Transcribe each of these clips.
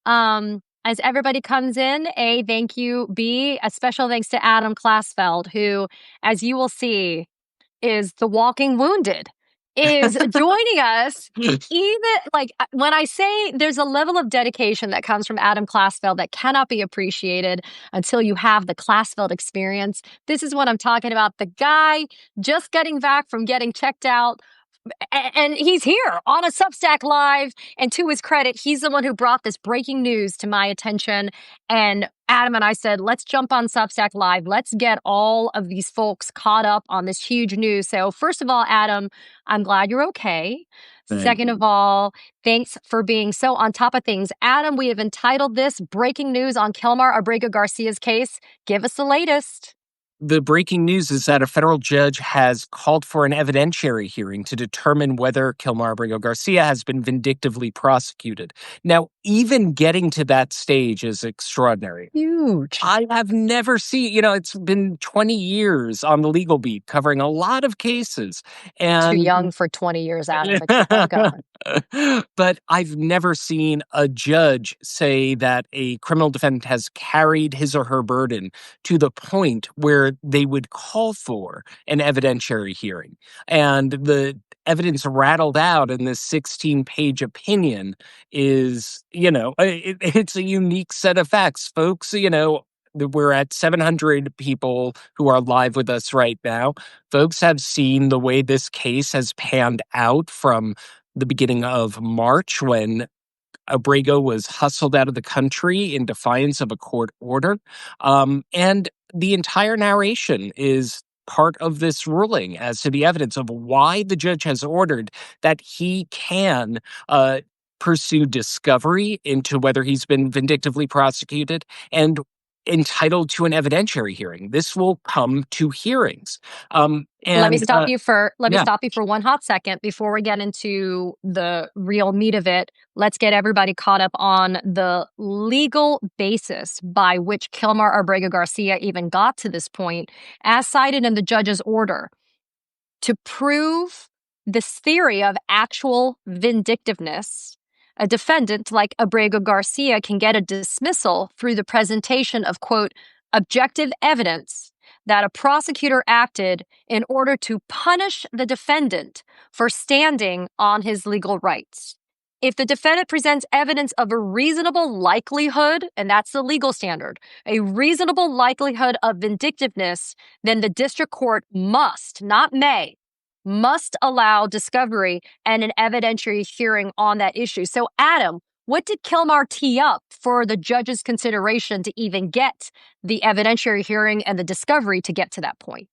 As everybody comes in, A, thank you. B, a special thanks to Adam Klasfeld, who, as you will see, is the walking wounded, is joining us. Even when I say there's a level of dedication that comes from Adam Klasfeld that cannot be appreciated until you have the Klasfeld experience. This is what I'm talking about. The guy just getting back from getting checked out. And he's here on a Substack Live. And to his credit, he's the one who brought this breaking news to my attention. And Adam and I said, let's jump on Substack Live. Let's get all of these folks caught up on this huge news. So first of all, Adam, I'm glad you're okay. Second of all, thanks for being so on top of things. Adam, we have entitled this Breaking News on Kilmar Abrego Garcia's Case. Give us the latest. The breaking news is that a federal judge has called for an evidentiary hearing to determine whether Kilmar Abrego Garcia has been vindictively prosecuted. Now, even getting to that stage is extraordinary. Huge. I have never seen, it's been 20 years on the legal beat covering a lot of cases. And too young for 20 years, Adam, but keep on going. But I've never seen a judge say that a criminal defendant has carried his or her burden to the point where they would call for an evidentiary hearing. And the evidence rattled out in this 16-page opinion is, it's a unique set of facts, folks. We're at 700 people who are live with us right now. Folks have seen the way this case has panned out from the beginning of March when Abrego was hustled out of the country in defiance of a court order. And the entire narration is part of this ruling as to the evidence of why the judge has ordered that he can pursue discovery into whether he's been vindictively prosecuted and entitled to an evidentiary hearing. This will come to hearings. Let me stop you for one hot second before we get into the real meat of it. Let's get everybody caught up on the legal basis by which Kilmar Abrego Garcia even got to this point, as cited in the judge's order. To prove this theory of actual vindictiveness, a defendant like Abrego Garcia can get a dismissal through the presentation of, quote, objective evidence that a prosecutor acted in order to punish the defendant for standing on his legal rights. If the defendant presents evidence of a reasonable likelihood, and that's the legal standard, a reasonable likelihood of vindictiveness, then the district court must, not may, must allow discovery and an evidentiary hearing on that issue. So, Adam, what did Kilmar tee up for the judge's consideration to even get the evidentiary hearing and the discovery to get to that point?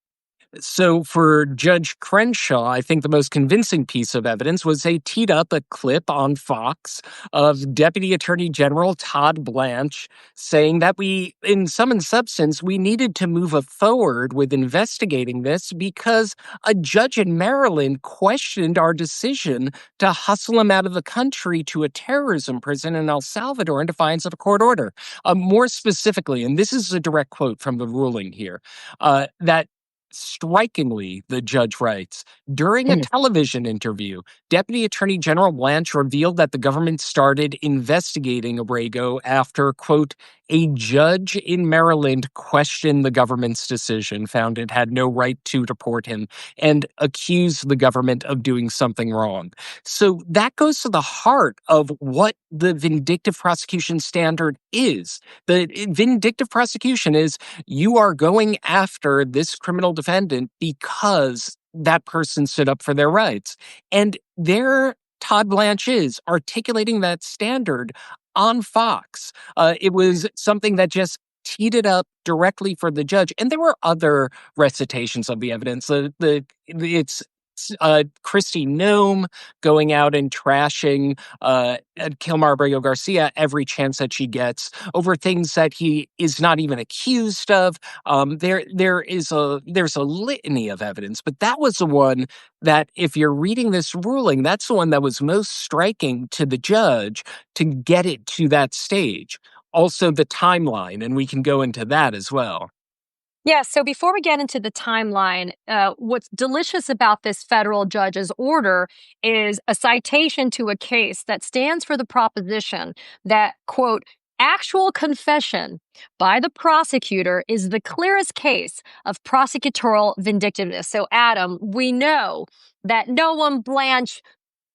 So for Judge Crenshaw, I think the most convincing piece of evidence was they teed up a clip on Fox of Deputy Attorney General Todd Blanche saying that in sum and substance, we needed to move forward with investigating this because a judge in Maryland questioned our decision to hustle him out of the country to a terrorism prison in El Salvador in defiance of a court order. More specifically, and this is a direct quote from the ruling here, that strikingly, the judge writes, during a television interview, Deputy Attorney General Blanche revealed that the government started investigating Abrego after, quote, a judge in Maryland questioned the government's decision, found it had no right to deport him, and accused the government of doing something wrong. So that goes to the heart of what the vindictive prosecution standard is. The vindictive prosecution is you are going after this criminal defendant because that person stood up for their rights. And there Todd Blanche is articulating that standard on Fox. It was something that just teed it up directly for the judge. And there were other recitations of the evidence. It's Kristi Noem going out and trashing Kilmar Abrego Garcia every chance that she gets over things that he is not even accused of. There's a litany of evidence, but that was the one that, if you're reading this ruling, that's the one that was most striking to the judge to get it to that stage. Also, the timeline, and we can go into that as well. Yeah, so before we get into the timeline, what's delicious about this federal judge's order is a citation to a case that stands for the proposition that, quote, actual confession by the prosecutor is the clearest case of prosecutorial vindictiveness. So, Adam, we know that Noam, Blanche,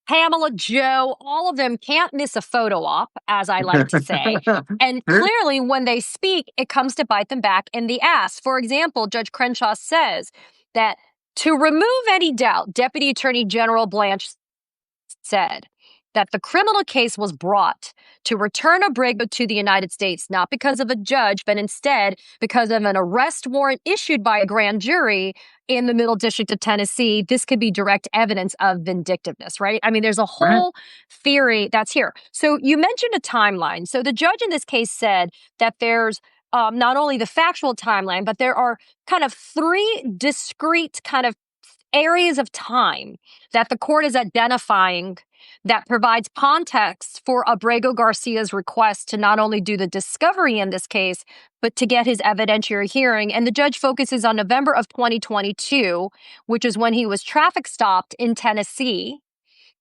Pamela, Joe, all of them can't miss a photo op, as I like to say. And clearly, when they speak, it comes to bite them back in the ass. For example, Judge Crenshaw says that to remove any doubt, Deputy Attorney General Blanche said that the criminal case was brought to return Abrego to the United States, not because of a judge, but instead because of an arrest warrant issued by a grand jury in the Middle District of Tennessee. This could be direct evidence of vindictiveness, right? I mean, there's a whole theory that's here. So you mentioned a timeline. So the judge in this case said that there's not only the factual timeline, but there are kind of three discrete kind of areas of time that the court is identifying that provides context for Abrego Garcia's request to not only do the discovery in this case, but to get his evidentiary hearing. And the judge focuses on November of 2022, which is when he was traffic stopped in Tennessee,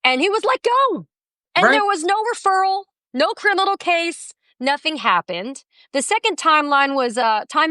and he was let go. And there was no referral, no criminal case. Nothing happened. The second time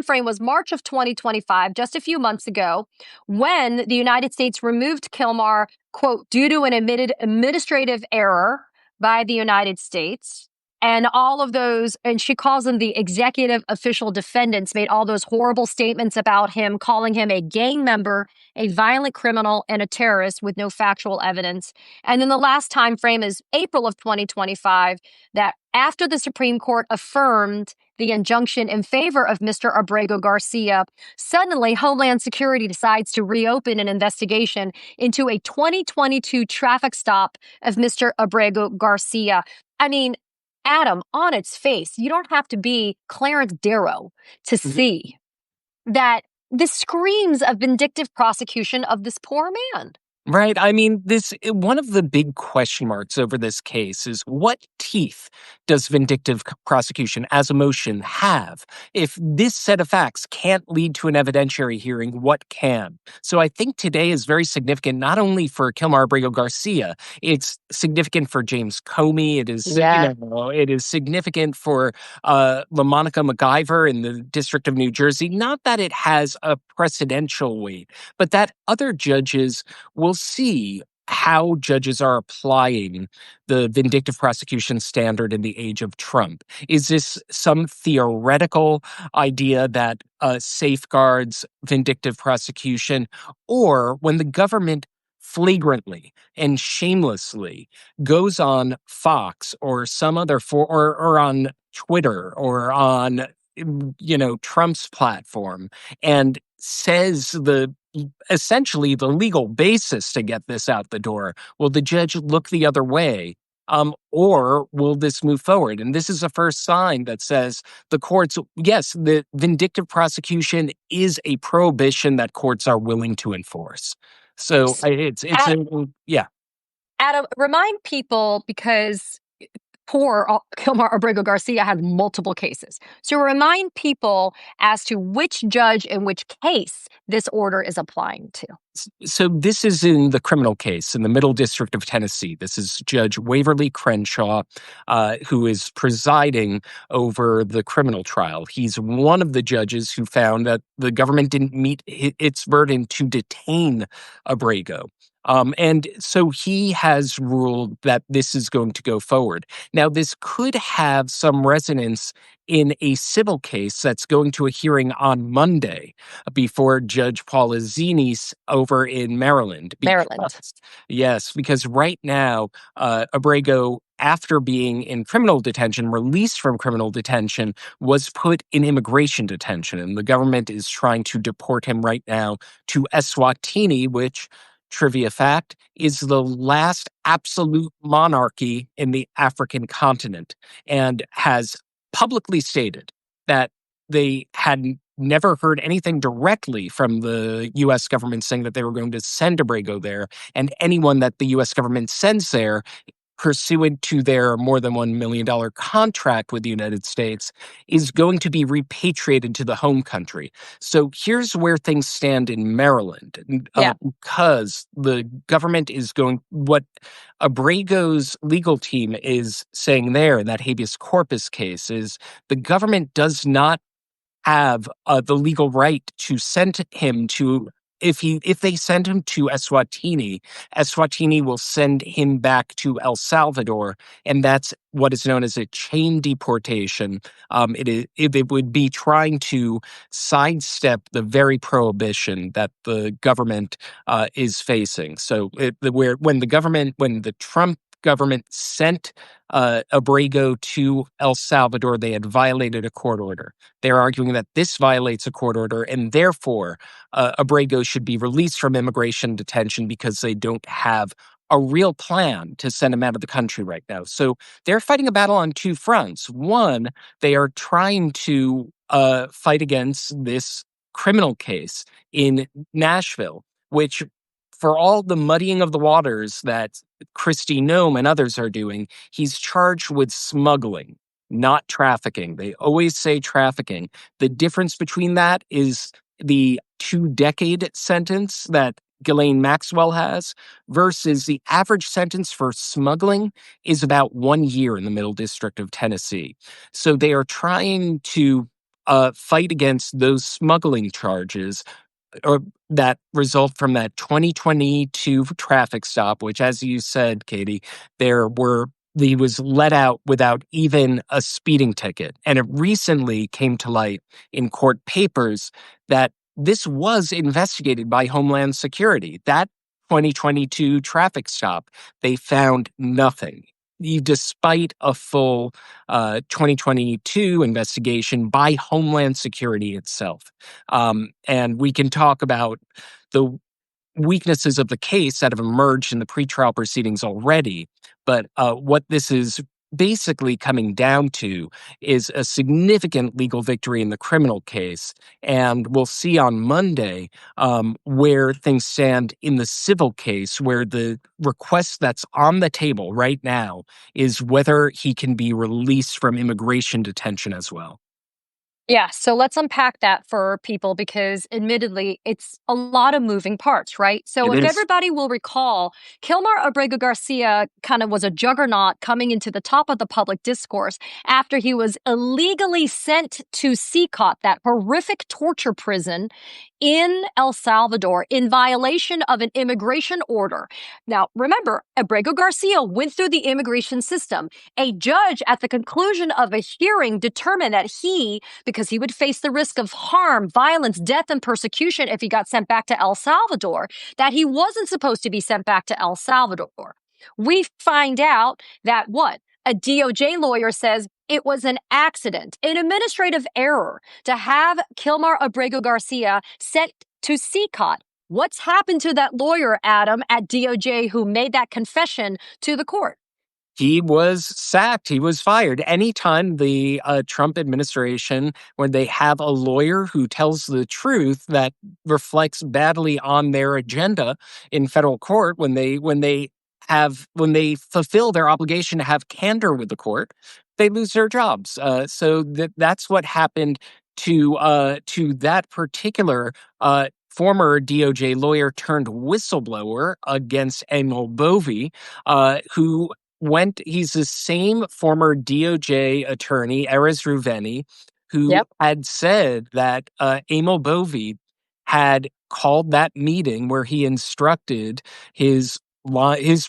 frame was March of 2025, just a few months ago, when the United States removed Kilmar, quote, due to an admitted administrative error by the United States. And all of those, and she calls them the executive official defendants, made all those horrible statements about him, calling him a gang member, a violent criminal, and a terrorist with no factual evidence. And then the last time frame is April of 2025, that after the Supreme Court affirmed the injunction in favor of Mr. Abrego Garcia, suddenly Homeland Security decides to reopen an investigation into a 2022 traffic stop of Mr. Abrego Garcia. I mean, Adam, on its face, you don't have to be Clarence Darrow to see that this screams of vindictive prosecution of this poor man. Right. I mean, one of the big question marks over this case is what teeth does vindictive prosecution as a motion have? If this set of facts can't lead to an evidentiary hearing, what can? So I think today is very significant, not only for Kilmar Abrego Garcia, it's significant for James Comey. It is, it is significant for LaMonica MacGyver in the District of New Jersey. Not that it has a precedential weight, but that other judges will see how judges are applying the vindictive prosecution standard in the age of Trump. Is this some theoretical idea that safeguards vindictive prosecution, or when the government flagrantly and shamelessly goes on Fox or some other or on Twitter or on Trump's platform and says essentially the legal basis to get this out the door? Will the judge look the other way? Or will this move forward? And this is a first sign that says the courts, yes, the vindictive prosecution is a prohibition that courts are willing to enforce. So yeah. Adam, remind people, because poor Kilmar Abrego Garcia had multiple cases. So remind people as to which judge in which case this order is applying to. So this is in the criminal case in the Middle District of Tennessee. This is Judge Waverly Crenshaw, who is presiding over the criminal trial. He's one of the judges who found that the government didn't meet its burden to detain Abrego. And so he has ruled that this is going to go forward. Now, this could have some resonance in a civil case that's going to a hearing on Monday before Judge Paulazzini over in Maryland. Yes, because right now, Abrego, after being in criminal detention, released from criminal detention, was put in immigration detention. And the government is trying to deport him right now to Eswatini, which, trivia fact, is the last absolute monarchy in the African continent, and has publicly stated that they had never heard anything directly from the U.S. government saying that they were going to send Abrego there, and anyone that the U.S. government sends there pursuant to their more than $1 million contract with the United States, is going to be repatriated to the home country. So here's where things stand in Maryland, because the government is what Abrego's legal team is saying there in that habeas corpus case is the government does not have the legal right to send him to. If they send him to Eswatini will send him back to El Salvador, and that's what is known as a chain deportation. It would be trying to sidestep the very prohibition that the government is facing. So when the Trump government sent Abrego to El Salvador, they had violated a court order. They're arguing that this violates a court order, and therefore Abrego should be released from immigration detention because they don't have a real plan to send him out of the country right now. So they're fighting a battle on two fronts. One, they are trying to fight against this criminal case in Nashville, which, for all the muddying of the waters that Kristi Noem and others are doing, he's charged with smuggling, not trafficking. They always say trafficking. The difference between that is the 2-decade sentence that Ghislaine Maxwell has versus the average sentence for smuggling is about 1 year in the Middle District of Tennessee. So they are trying to fight against those smuggling charges or that result from that 2022 traffic stop, which, as you said, Katie, he was let out without even a speeding ticket. And it recently came to light in court papers that this was investigated by Homeland Security. That 2022 traffic stop, they found nothing, despite a full 2022 investigation by Homeland Security itself. And we can talk about the weaknesses of the case that have emerged in the pretrial proceedings already. But what this is basically coming down to is a significant legal victory in the criminal case. And we'll see on Monday where things stand in the civil case, where the request that's on the table right now is whether he can be released from immigration detention as well. Yeah, so let's unpack that for people because admittedly, it's a lot of moving parts, right? So if everybody will recall, Kilmar Abrego Garcia kind of was a juggernaut coming into the top of the public discourse after he was illegally sent to CCOT, that horrific torture prison in El Salvador, in violation of an immigration order. Now, remember, Abrego Garcia went through the immigration system. A judge at the conclusion of a hearing determined that because he would face the risk of harm, violence, death, and persecution if he got sent back to El Salvador, that he wasn't supposed to be sent back to El Salvador. We find out that a DOJ lawyer says it was an accident, an administrative error to have Kilmar Abrego Garcia sent to CCOT. What's happened to that lawyer, Adam, at DOJ who made that confession to the court? He was sacked. He was fired. Anytime the Trump administration, when they have a lawyer who tells the truth that reflects badly on their agenda in federal court, when they fulfill their obligation to have candor with the court, they lose their jobs. So that's what happened to that particular former DOJ lawyer turned whistleblower against Emil Bovey, who he's the same former DOJ attorney, Erez Ruveni, who had said that Emil Bovey had called that meeting where he instructed his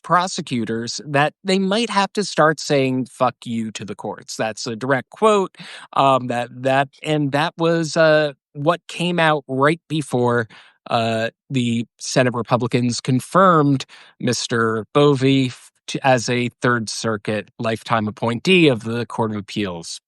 prosecutors that they might have to start saying "fuck you" to the courts. That's a direct quote. That was what came out right before the Senate Republicans confirmed Mr. Bovey as a Third Circuit lifetime appointee of the Court of Appeals.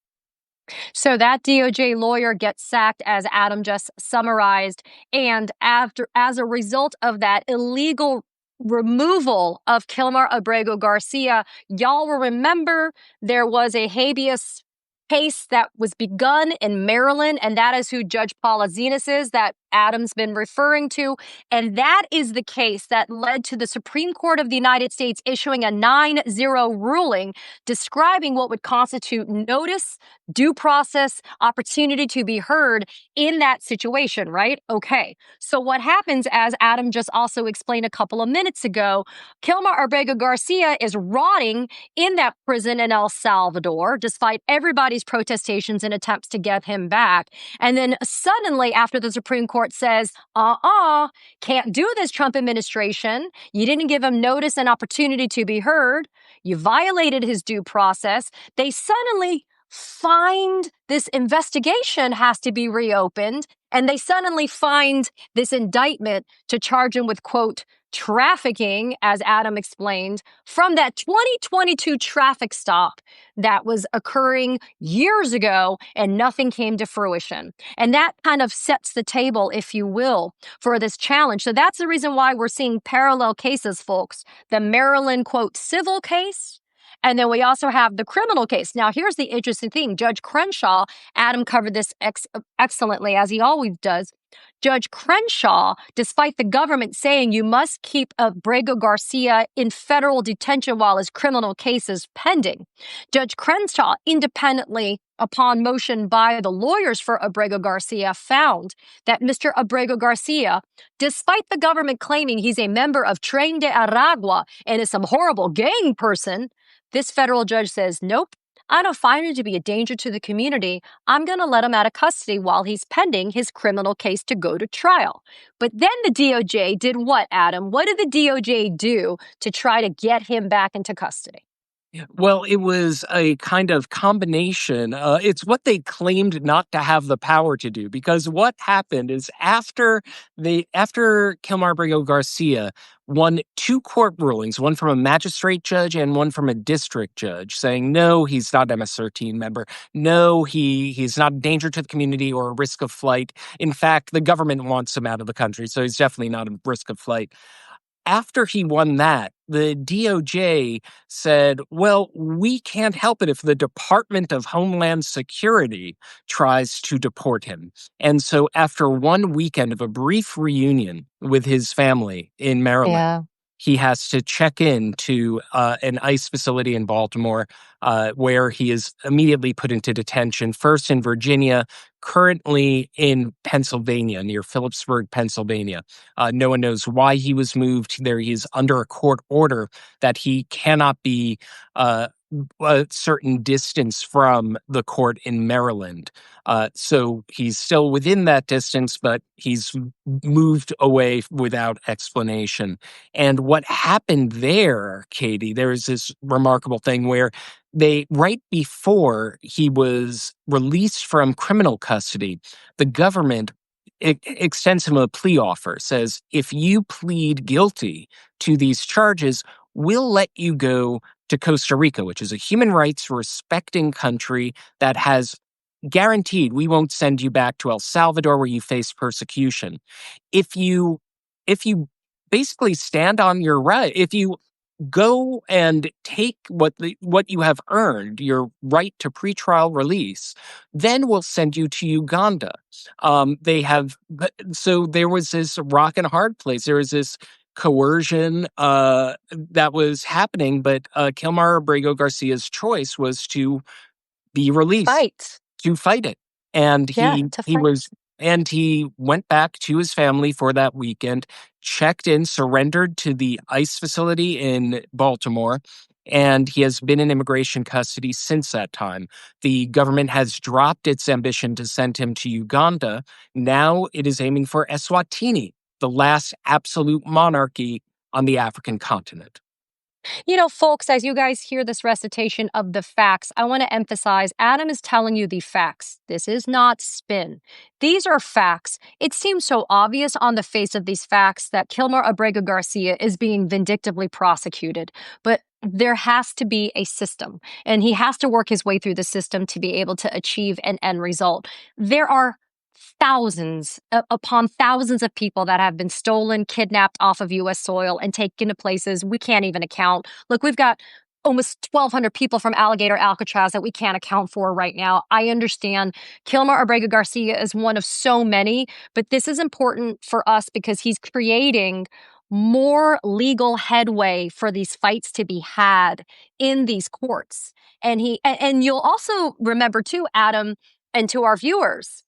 So that DOJ lawyer gets sacked, as Adam just summarized, and as a result of that illegal removal of Kilmar Abrego Garcia, y'all will remember there was a habeas case that was begun in Maryland, and that is who Judge Paula Zenas is, that Adam's been referring to. And that is the case that led to the Supreme Court of the United States issuing a 9-0 ruling describing what would constitute notice, due process, opportunity to be heard in that situation, right? Okay. So what happens, as Adam just also explained a couple of minutes ago, Kilmar Abrego Garcia is rotting in that prison in El Salvador, despite everybody's protestations and attempts to get him back. And then suddenly, after the Supreme Court says, can't do this, Trump administration, you didn't give him notice and opportunity to be heard, you violated his due process, they suddenly find this investigation has to be reopened, and they suddenly find this indictment to charge him with, quote, trafficking, as Adam explained, from that 2022 traffic stop that was occurring years ago and nothing came to fruition. And that kind of sets the table, if you will, for this challenge. So that's the reason why we're seeing parallel cases, folks. The Maryland, quote, civil case, and then we also have the criminal case. Now, here's the interesting thing. Judge Crenshaw, Adam covered this excellently, as he always does. Judge Crenshaw, despite the government saying you must keep Abrego Garcia in federal detention while his criminal case is pending, Judge Crenshaw, independently, upon motion by the lawyers for Abrego Garcia, found that Mr. Abrego Garcia, despite the government claiming he's a member of Tren de Aragua and is some horrible gang person, this federal judge says, nope, I don't find him to be a danger to the community. I'm going to let him out of custody while he's pending his criminal case to go to trial. But then the DOJ did what, Adam? What did the DOJ do to try to get him back into custody? Well, it was a kind of combination. It's what they claimed not to have the power to do, because what happened is after Kilmar Abrego Garcia won two court rulings, one from a magistrate judge and one from a district judge, saying no, he's not an MS-13 member. No, he's not a danger to the community or a risk of flight. In fact, the government wants him out of the country, so he's definitely not a risk of flight. After he won that, the DOJ said, well, we can't help it if the Department of Homeland Security tries to deport him. And so after one weekend of a brief reunion with his family in Maryland, he has to check in to an ICE facility in Baltimore, where he is immediately put into detention, first in Virginia, currently in Pennsylvania, near Phillipsburg, Pennsylvania. No one knows why he was moved there. He is under a court order that he cannot be a certain distance from the court in Maryland. So he's still within that distance, but he's moved away without explanation. And what happened there, Katie, there is this remarkable thing where right before he was released from criminal custody, the government extends him a plea offer, says, if you plead guilty to these charges, we'll let you go to Costa Rica, which is a human rights respecting country that has guaranteed we won't send you back to El Salvador where you face persecution. If you basically stand on your right, if you go and take what you have earned, your right to pretrial release, then we'll send you to Uganda. So there was this rock and a hard place. There was this coercion that was happening, but Kilmar Abrego Garcia's choice was to be released, to fight it. And he went back to his family for that weekend, checked in, surrendered to the ICE facility in Baltimore, and he has been in immigration custody since that time. The government has dropped its ambition to send him to Uganda. Now it is aiming for Eswatini, the last absolute monarchy on the African continent. You know, folks, as you guys hear this recitation of the facts, I want to emphasize Adam is telling you the facts. This is not spin. These are facts. It seems so obvious on the face of these facts that Kilmar Abrego Garcia is being vindictively prosecuted, but there has to be a system, and he has to work his way through the system to be able to achieve an end result. There are thousands upon thousands of people that have been stolen, kidnapped off of U.S. soil and taken to places we can't even account. Look, we've got almost 1,200 people from Alligator Alcatraz that we can't account for right now. I understand Kilmer Abrego Garcia is one of so many, but this is important for us because he's creating more legal headway for these fights to be had in these courts. And you'll also remember too, Adam, and to our viewers,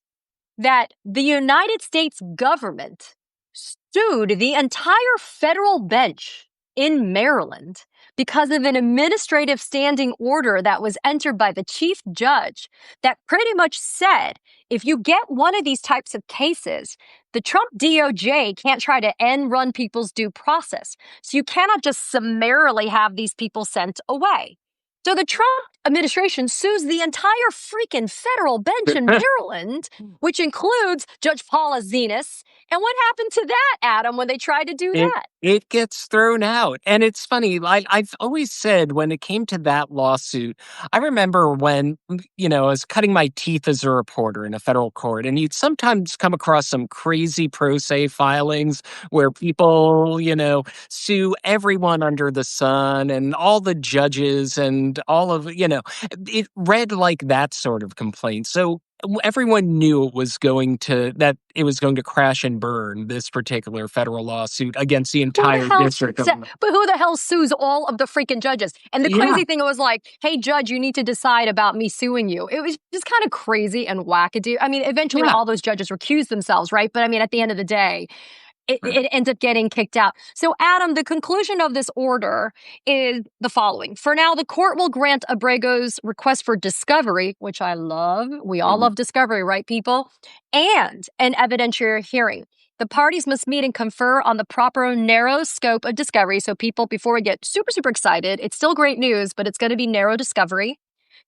that the United States government sued the entire federal bench in Maryland because of an administrative standing order that was entered by the chief judge that pretty much said, if you get one of these types of cases, the Trump DOJ can't try to end run people's due process. So you cannot just summarily have these people sent away. So the Trump administration sues the entire freaking federal bench in Maryland, which includes Judge Paula Zenas. And what happened to that, Adam, when they tried to do that? It gets thrown out. And it's funny, I've always said when it came to that lawsuit, I remember when, I was cutting my teeth as a reporter in a federal court, and you'd sometimes come across some crazy pro se filings where people, sue everyone under the sun and all the judges and all of, it read like that sort of complaint. So everyone knew that it was going to crash and burn, this particular federal lawsuit against the entire district. But who the hell sues all of the freaking judges? And the crazy thing was like, hey, judge, you need to decide about me suing you. It was just kind of crazy and wackadoo. I mean, eventually all those judges recused themselves, right? But I mean, at the end of the day, it ends up getting kicked out. So, Adam, the conclusion of this order is the following. For now, the court will grant Abrego's request for discovery, which I love. We all love discovery, right, people? And an evidentiary hearing. The parties must meet and confer on the proper narrow scope of discovery. So, people, before we get super, super excited, it's still great news, but it's going to be narrow discovery.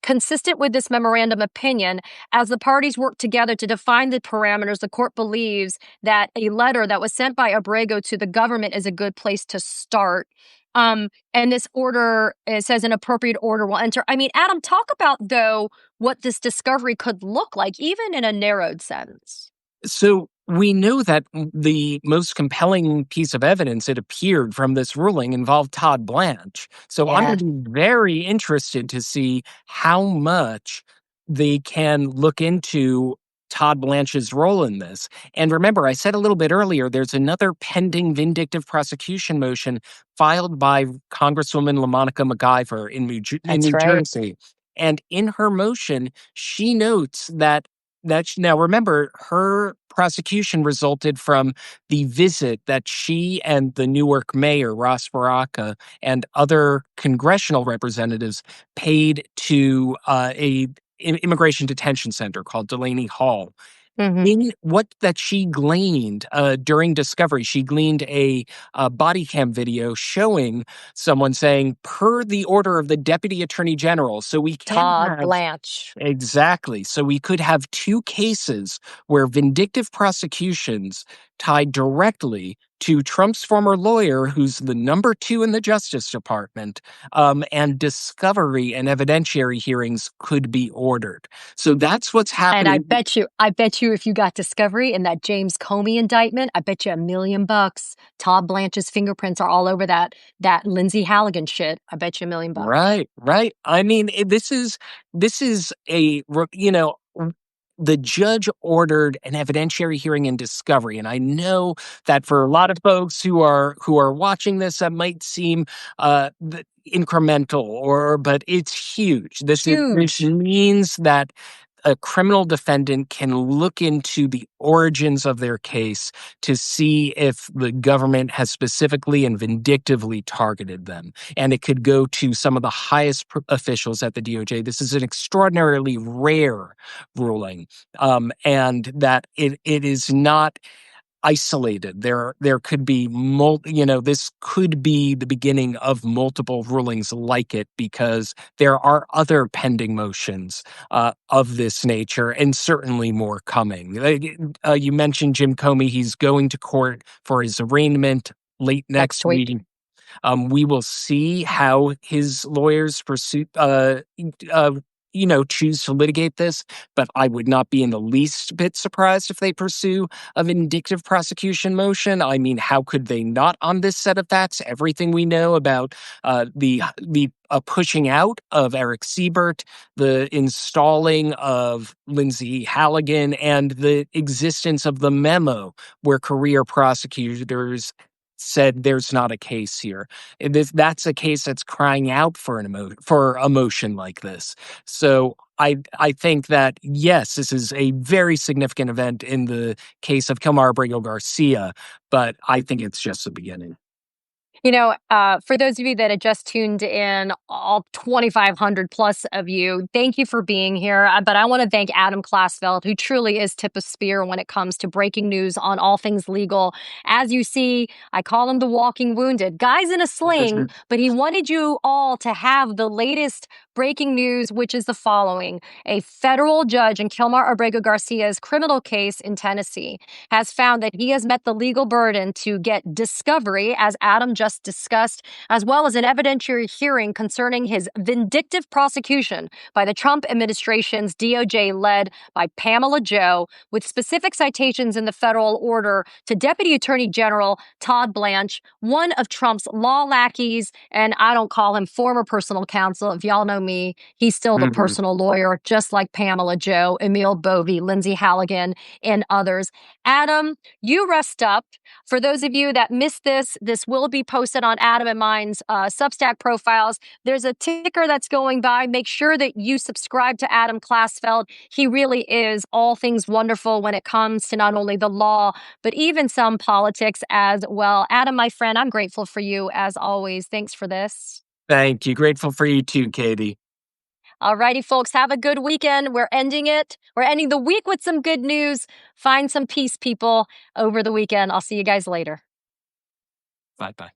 Consistent with this memorandum opinion, as the parties work together to define the parameters, the court believes that a letter that was sent by Abrego to the government is a good place to start. And this order, it says an appropriate order will enter. I mean, Adam, talk about, though, what this discovery could look like, even in a narrowed sense. So we know that the most compelling piece of evidence, it appeared from this ruling, involved Todd Blanche. So I'm going to be very interested to see how much they can look into Todd Blanche's role in this. And remember, I said a little bit earlier, there's another pending vindictive prosecution motion filed by Congresswoman LaMonica MacGyver in New Jersey. And in her motion, she notes that now remember, her prosecution resulted from the visit that she and the Newark mayor, Ross Baraka, and other congressional representatives paid to an immigration detention center called Delaney Hall. In what that she gleaned during discovery, she gleaned a body cam video showing someone saying, per the order of the Deputy Attorney General. So we can Todd Blanche. Exactly. So we could have two cases where vindictive prosecutions tied directly to Trump's former lawyer, who's the number 2 in the Justice Department, and discovery and evidentiary hearings could be ordered. So that's what's happening. And I bet you if you got discovery in that James Comey indictment, I bet you $1 million. Todd Blanche's fingerprints are all over that Lindsay Halligan shit. I bet you $1 million. Right. I mean, this is a, the judge ordered an evidentiary hearing and discovery. And I know that for a lot of folks who are watching this, that might seem incremental, but it's huge. This means that a criminal defendant can look into the origins of their case to see if the government has specifically and vindictively targeted them. And it could go to some of the highest officials at the DOJ. This is an extraordinarily rare ruling, and that it is not isolated. There could be this could be the beginning of multiple rulings like it, because there are other pending motions of this nature, and certainly more coming. You mentioned Jim Comey. He's going to court for his arraignment late next week. We will see how his lawyers choose to litigate this, but I would not be in the least bit surprised if they pursue a vindictive prosecution motion. I mean, how could they not on this set of facts? Everything we know about the pushing out of Eric Siebert, the installing of Lindsay Halligan, and the existence of the memo where career prosecutors said there's not a case here. That's a case that's crying out for for a motion like this. So I think that, yes, this is a very significant event in the case of Kilmar Abrego Garcia, but I think it's just the beginning. For those of you that had just tuned in, all 2,500 plus of you, thank you for being here. But I want to thank Adam Klasfeld, who truly is tip of spear when it comes to breaking news on all things legal. As you see, I call him the walking wounded. Guy's in a sling, but he wanted you all to have the latest breaking news, which is the following. A federal judge in Kilmar Abrego Garcia's criminal case in Tennessee has found that he has met the legal burden to get discovery, as Adam just discussed, as well as an evidentiary hearing concerning his vindictive prosecution by the Trump administration's DOJ led by Pamela Joe, with specific citations in the federal order to Deputy Attorney General Todd Blanche, one of Trump's law lackeys, and I don't call him former personal counsel. If y'all know me, he's still the personal lawyer, just like Pamela Joe, Emil Bovee, Lindsay Halligan, and others. Adam, you rest up. For those of you that missed this will be posted on Adam and mine's Substack profiles. There's a ticker that's going by. Make sure that you subscribe to Adam Klasfeld. He really is all things wonderful when it comes to not only the law, but even some politics as well. Adam, my friend, I'm grateful for you as always. Thanks for this. Thank you. Grateful for you too, Katie. All righty, folks, have a good weekend. We're ending it. We're ending the week with some good news. Find some peace, people, over the weekend. I'll see you guys later. Bye-bye.